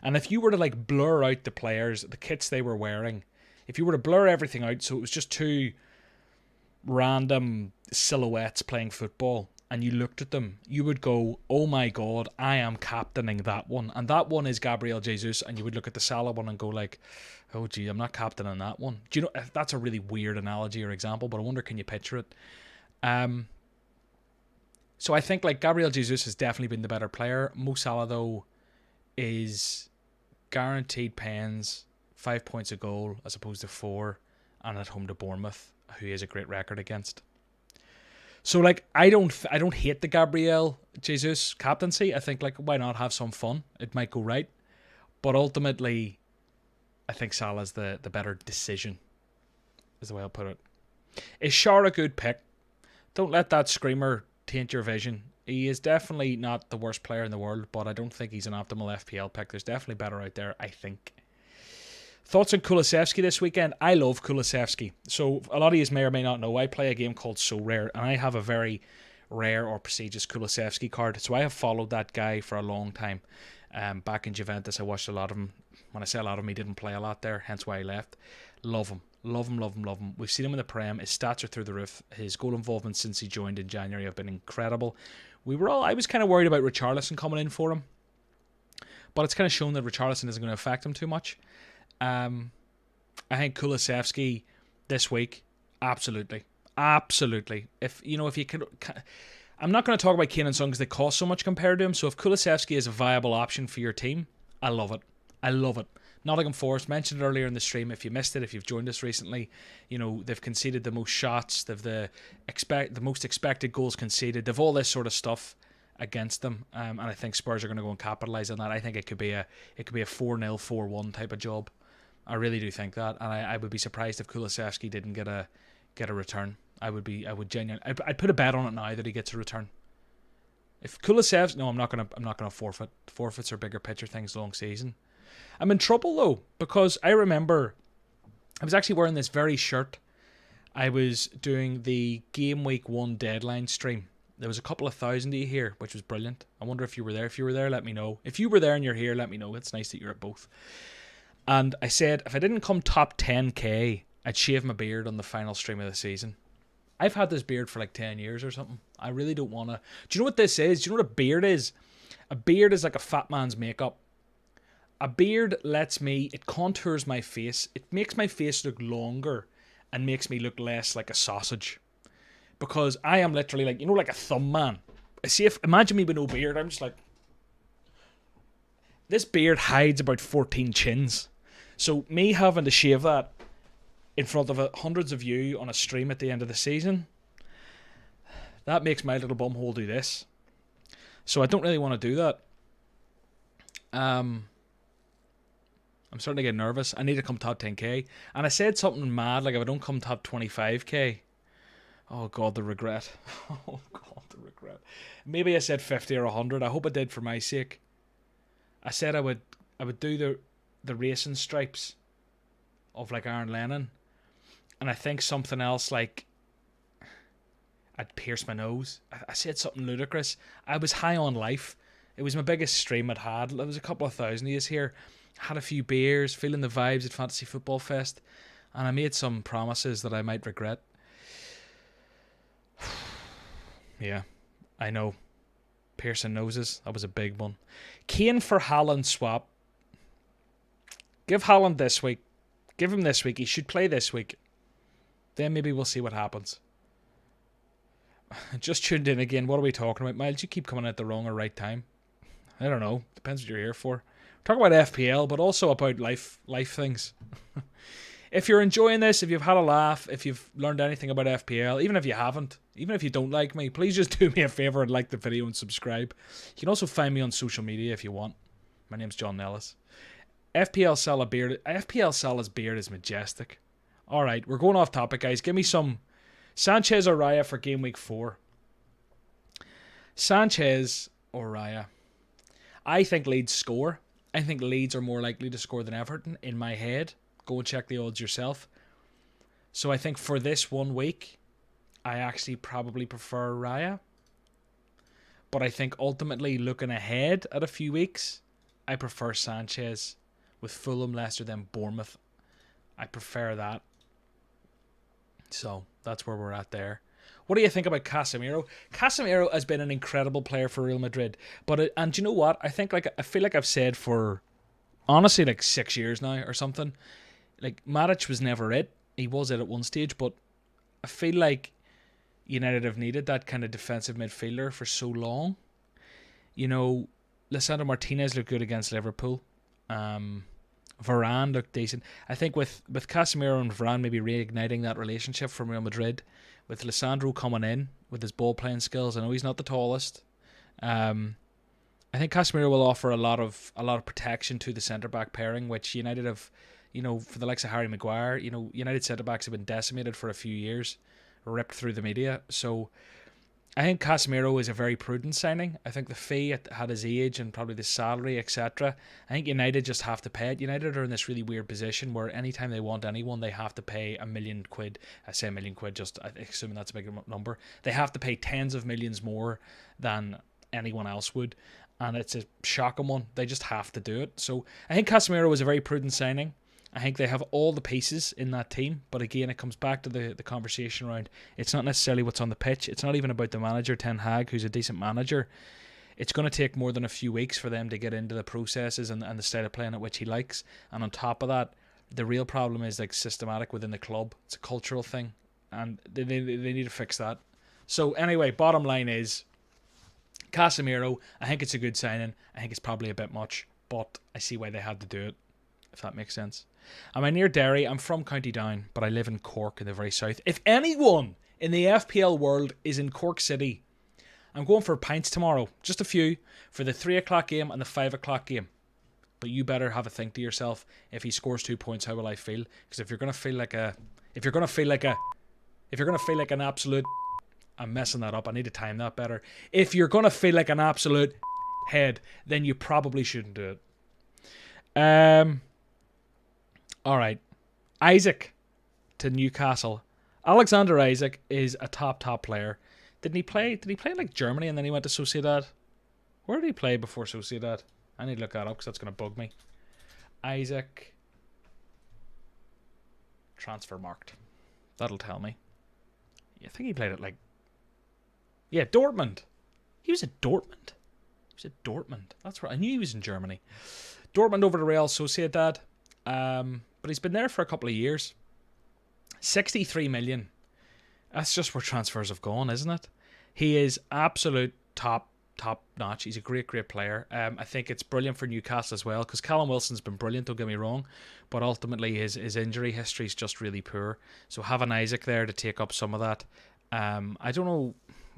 and if you were to like blur out the players, the kits they were wearing, if you were to blur everything out, so it was just two random silhouettes playing football, and you looked at them, you would go, oh my god, I am captaining that one. And that one is Gabriel Jesus. And you would look at the Salah one and go like, oh gee, I'm not captaining that one. Do you know, that's a really weird analogy or example, but I wonder, can you picture it? So I think like Gabriel Jesus has definitely been the better player. Mo Salah though is guaranteed pens, 5 points a goal as opposed to 4, and at home to Bournemouth, who he has a great record against. So like I don't hate the Gabriel Jesus captaincy. I think like, why not have some fun? It might go right. But ultimately I think Salah's the better decision, is the way I'll put it. Is Shar a good pick? Don't let that screamer taint your vision. He is definitely not the worst player in the world, but I don't think he's an optimal FPL pick. There's definitely better out there, I think. Thoughts on Kulusevski this weekend? I love Kulusevski. So a lot of you may or may not know, I play a game called So Rare, and I have a very rare or prestigious Kulusevski card. So I have followed that guy for a long time. Back in Juventus, I watched a lot of him. When I say a lot of him, he didn't play a lot there, hence why he left. Love him. Love him, love him, love him. We've seen him in the Prem. His stats are through the roof. His goal involvement since he joined in January have been incredible. I was kind of worried about Richarlison coming in for him, but it's kind of shown that Richarlison isn't going to affect him too much. I think Kulusevski this week, absolutely. If you can, I'm not going to talk about Kane and Son because they cost so much compared to him. So if Kulusevski is a viable option for your team, I love it. Nottingham Forest, mentioned it earlier in the stream. If you missed it, if you've joined us recently, they've conceded the most shots, they've the most expected goals conceded. They've all this sort of stuff against them, and I think Spurs are going to go and capitalise on that. I think it could be a 4-0, 4-1 type of job. I really do think that, and I would be surprised if Kulusevski didn't get a return. I'd put a bet on it now that he gets a return. If Kulusevski, no, I'm not gonna forfeit. Forfeits are bigger picture things, long season. I'm in trouble though, because I remember I was actually wearing this very shirt. I was doing the Gameweek 1 deadline stream. There was a couple of thousand of you here, which was brilliant. I wonder if you were there. If you were there, let me know. If you were there and you're here, let me know. It's nice that you're at both. And I said, if I didn't come top 10k, I'd shave my beard on the final stream of the season. I've had this beard for like 10 years or something. I really don't want to. Do you know what this is? Do you know what a beard is? A beard is like a fat man's makeup. A beard it contours my face. It makes my face look longer and makes me look less like a sausage. Because I am literally like a thumb man. Imagine me with no beard. I'm just like, this beard hides about 14 chins. So me having to shave that in front of hundreds of you on a stream at the end of the season, that makes my little bumhole do this. So I don't really want to do that. I'm starting to get nervous. I need to come top 10k. And I said something mad, like if I don't come top 25k, oh God, the regret. Oh God, the regret. Maybe I said 50 or 100. I hope I did for my sake. I said I would do the racing stripes of like Aaron Lennon. And I think something else like I'd pierce my nose. I said something ludicrous. I was high on life. It was my biggest stream I'd had. There was a couple of thousand of us here. Had a few beers, feeling the vibes at Fantasy Football Fest, and I made some promises that I might regret. Yeah, I know. Piercing noses, that was a big one. Kane for Haaland swap. Give Haaland this week. Give him this week. He should play this week. Then maybe we'll see what happens. Just tuned in again. What are we talking about, Miles? You keep coming at the wrong or right time. I don't know. Depends what you're here for. Talk about FPL, but also about life things. If you're enjoying this, if you've had a laugh, if you've learned anything about FPL, even if you haven't, even if you don't like me, please just do me a favour and like the video and subscribe. You can also find me on social media if you want. My name's John Nellis. FPL Salah's beard is majestic. Alright, we're going off topic, guys. Give me some Sanchez or Raya for Game Week 4. Sanchez or Raya. I think Leeds score. I think Leeds are more likely to score than Everton in my head. Go and check the odds yourself. So I think for this 1 week, I actually probably prefer Raya. But I think ultimately, looking ahead at a few weeks, I prefer Sanchez with Fulham, Leicester, then Bournemouth. I prefer that. So that's where we're at there. What do you think about Casemiro? Casemiro has been an incredible player for Real Madrid. And you know what? I feel like I've said for honestly like 6 years now or something. Like Matic was never it. He was it at one stage, but I feel like United have needed that kind of defensive midfielder for so long. You know, Lisandro Martinez looked good against Liverpool. Varane looked decent. I think with Casemiro and Varane maybe reigniting that relationship from Real Madrid, with Lisandro coming in with his ball playing skills. I know he's not the tallest. I think Casemiro will offer a lot of protection to the centre back pairing, which United have, for the likes of Harry Maguire. United centre backs have been decimated for a few years, ripped through the media. So I think Casemiro is a very prudent signing. I think the fee at his age and probably the salary, etc. I think United just have to pay it. United are in this really weird position where anytime they want anyone, they have to pay £1 million. I say £1 million, just assuming that's a big number. They have to pay tens of millions more than anyone else would. And it's a shocking one. They just have to do it. So I think Casemiro was a very prudent signing. I think they have all the pieces in that team, but again, it comes back to the conversation around it's not necessarily what's on the pitch. It's not even about the manager, Ten Hag, who's a decent manager. It's going to take more than a few weeks for them to get into the processes and the style of playing at which he likes. And on top of that, the real problem is like systematic within the club. It's a cultural thing, and they need to fix that. So anyway, bottom line is Casemiro, I think it's a good signing. I think it's probably a bit much, but I see why they had to do it, if that makes sense. Am I near Derry? I'm from County Down, but I live in Cork in the very south. If anyone in the FPL world is in Cork City, I'm going for pints tomorrow. Just a few for the 3 o'clock game and the 5 o'clock game. But you better have a think to yourself. If he scores 2 points, how will I feel? Because if you're gonna feel like an absolute, I'm messing that up. I need to time that better. If you're gonna feel like an absolute head, then you probably shouldn't do it. All right, Isaac to Newcastle. Alexander Isaac is a top player. Did he play in like Germany and then he went to Sociedad? Where did he play before Sociedad? I need to look that up because that's going to bug me. Isaac transfer marked. That'll tell me. I think he played at Dortmund. He was at Dortmund. That's right. I knew he was in Germany. Dortmund over to Real Sociedad. But he's been there for a couple of years. 63 million. That's just where transfers have gone, isn't it? He is absolute top notch. He's a great player. I think it's brilliant for Newcastle as well because Callum Wilson's been brilliant, don't get me wrong, but ultimately his injury history is just really poor. So having Isaac there to take up some of that, I don't know,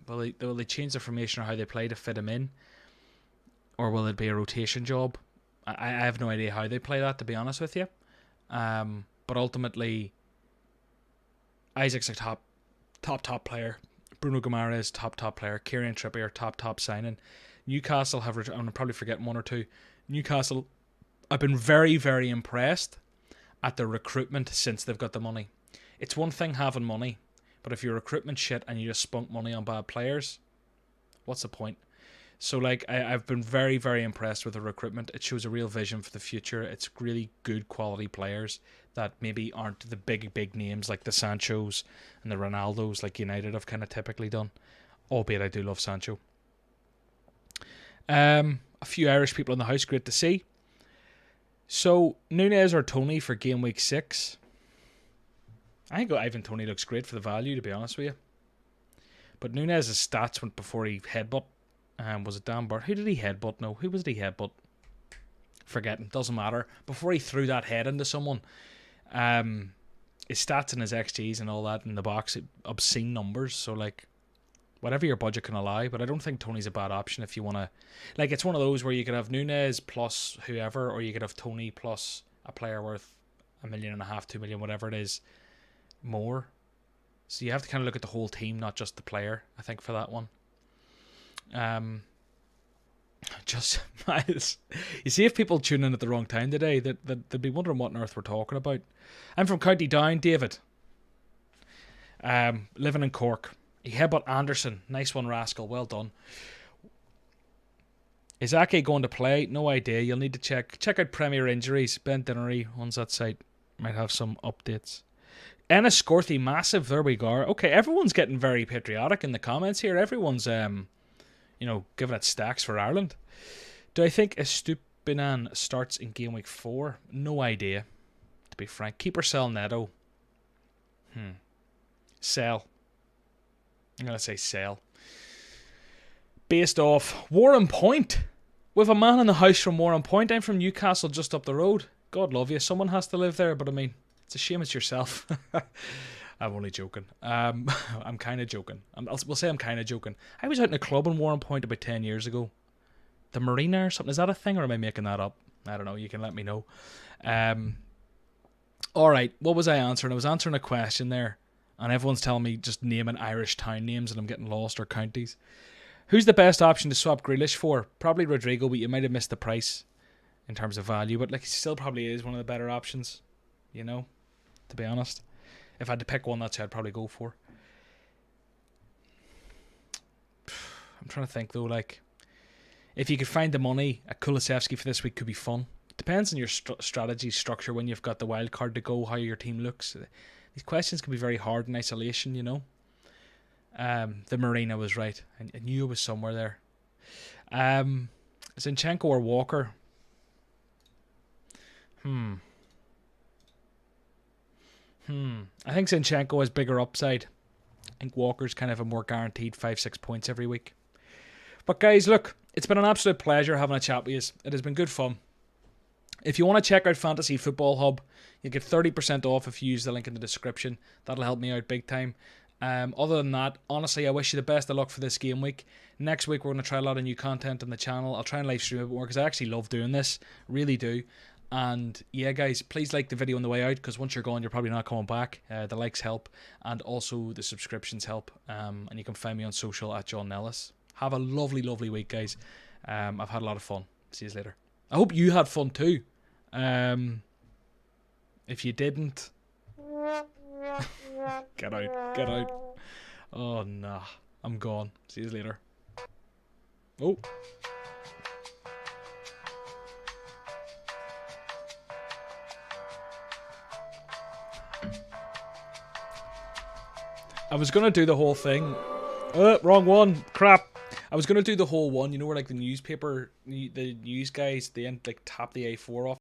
will they change the formation or how they play to fit him in, or will it be a rotation job? I have no idea how they play that, to be honest with you. But ultimately, Isaac's a top player. Bruno Guimaraes, top player. Kieran Trippier, top signing. Newcastle have, I'm probably forgetting one or two. Newcastle, I've been very, very impressed at their recruitment since they've got the money. It's one thing having money, but if your recruitment shit and you just spunk money on bad players, what's the point? So I've been very, very impressed with the recruitment. It shows a real vision for the future. It's really good quality players that maybe aren't the big names like the Sanchos and the Ronaldos like United have kind of typically done. Albeit I do love Sancho. A few Irish people in the house, great to see. So Nunez or Tony for game week 6. I think Ivan Toney looks great for the value, to be honest with you. But Nunez's stats went before he headbutt. Was it Dan Burn? Who did he headbutt? No, who was it he headbutt? Forgetting, doesn't matter. Before he threw that head into someone, his stats and his XGs and all that in the box, obscene numbers. So whatever your budget can allow. But I don't think Tony's a bad option if you want to. It's one of those where you could have Nunez plus whoever, or you could have Tony plus a player worth $1.5 million, $2 million, whatever it is, more. So you have to kind of look at the whole team, not just the player, I think, for that one. just Miles. You see, if people tune in at the wrong time today, they'd be wondering what on earth we're talking about. I'm from County Down, David. Living in Cork. He headbutt Anderson. Nice one, Rascal. Well done. Is Ake going to play? No idea. You'll need to check out Premier Injuries. Ben Dinnery owns that site. Might have some updates. Ennis Scorthy, massive. There we go. Okay, everyone's getting very patriotic in the comments here. Everyone's giving it stacks for Ireland. Do I think Estupinan starts in game week 4? No idea, to be frank. Keep or sell Neto? Sell. I'm going to say sell. Based off Warren Point. With a man in the house from Warren Point. I'm from Newcastle, just up the road. God love you. Someone has to live there, but I mean, it's a shame it's yourself. I'm only joking. I'm kind of joking. We'll say I'm kind of joking. I was out in a club in Warren Point about 10 years ago. The Marina or something. Is that a thing, or am I making that up? I don't know. You can let me know. Alright, what was I answering? I was answering a question there, and everyone's telling me just naming Irish town names, and I'm getting lost, or counties. Who's the best option to swap Grealish for? Probably Rodrigo, but you might have missed the price in terms of value. But he still probably is one of the better options, to be honest. If I had to pick one, that's who I'd probably go for. I'm trying to think, though, if you could find the money, a Kulusevski for this week could be fun. It depends on your strategy structure when you've got the wild card to go, how your team looks. These questions can be very hard in isolation, The Marina was right. I knew it was somewhere there. Zinchenko or Walker? I think Zinchenko has bigger upside. I think Walker's kind of a more guaranteed 5-6 points every week. But guys, look, it's been an absolute pleasure having a chat with you. It has been good fun. If you want to check out Fantasy Football Hub, you get 30% off if you use the link in the description. That'll help me out big time. Other than that, honestly, I wish you the best of luck for this game week. Next week, we're going to try a lot of new content on the channel. I'll try and live stream a bit more because I actually love doing this. Really do. And yeah, guys, please like the video on the way out, because once you're gone, you're probably not coming back. The likes help, and also the subscriptions help. And you can find me on social at John Nellis. Have a lovely, lovely week, guys. I've had a lot of fun. See you later. I hope you had fun too. If you didn't, get out. Oh, nah. I'm gone. See you later. Oh. I was going to do the whole thing. Wrong one. Crap. I was going to do the whole one, where the newspaper, the news guys, they tap the A4 off.